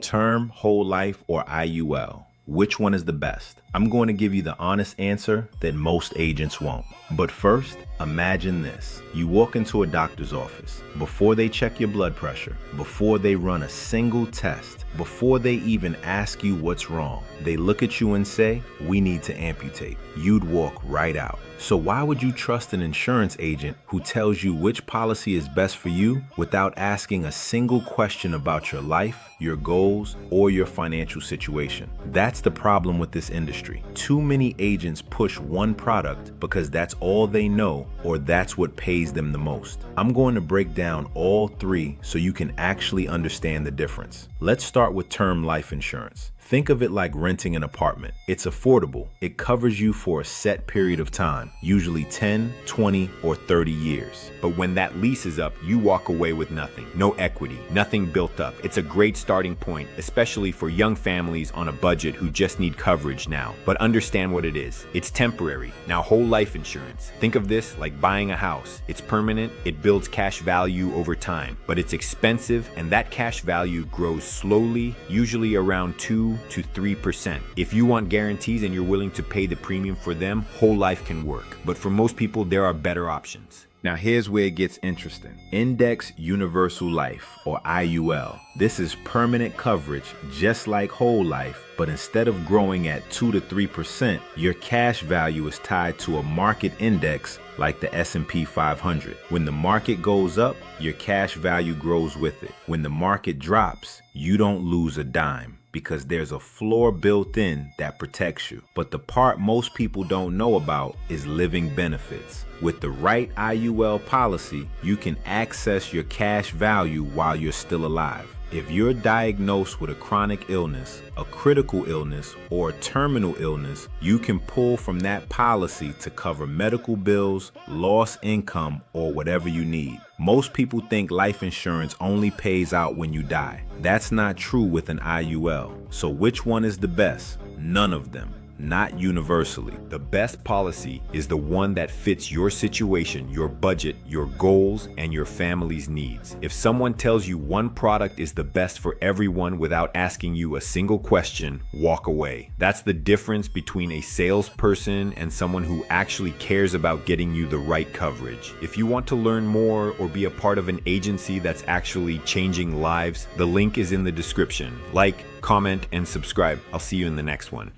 Term, whole life, or IUL? Which one is the best? I'm going to give you the honest answer that most agents won't. But first, imagine this. You walk into a doctor's office. Before they check your blood pressure, before they run a single test, before they even ask you what's wrong, they look at you and say, "We need to amputate." You'd walk right out. So why would you trust an insurance agent who tells you which policy is best for you without asking a single question about your life, your goals, or your financial situation? That's the problem with this industry. Too many agents push one product because that's all they know or that's what pays them the most. I'm going to break down all three so you can actually understand the difference. Let's start with term life insurance. Think of it like renting an apartment. It's affordable. It covers you for a set period of time, usually 10, 20, or 30 years. But when that lease is up, you walk away with nothing. No equity, nothing built up. It's a great starting point, especially for young families on a budget who just need coverage now. But understand what it is. It's temporary. Now, whole life insurance. Think of this like buying a house. It's permanent, it builds cash value over time, but it's expensive, and that cash value grows slowly, usually around 2 to 3%. If you want guarantees and you're willing to pay the premium for them, whole life can work. But for most people, there are better options. Now here's where it gets interesting. Index Universal Life, or IUL. This is permanent coverage just like whole life, but instead of growing at 2 to 3%, your cash value is tied to a market index like the S&P 500. When the market goes up, your cash value grows with it. When the market drops, you don't lose a dime, because there's a floor built in that protects you. But the part most people don't know about is living benefits. With the right IUL policy, you can access your cash value while you're still alive. If you're diagnosed with a chronic illness, a critical illness, or a terminal illness, you can pull from that policy to cover medical bills, lost income, or whatever you need. Most people think life insurance only pays out when you die. That's not true with an IUL. So which one is the best? None of them. Not universally. The best policy is the one that fits your situation, your budget, your goals, and your family's needs. If someone tells you one product is the best for everyone without asking you a single question, walk away. That's the difference between a salesperson and someone who actually cares about getting you the right coverage. If you want to learn more or be a part of an agency that's actually changing lives, the link is in the description. Like, comment, and subscribe. I'll see you in the next one.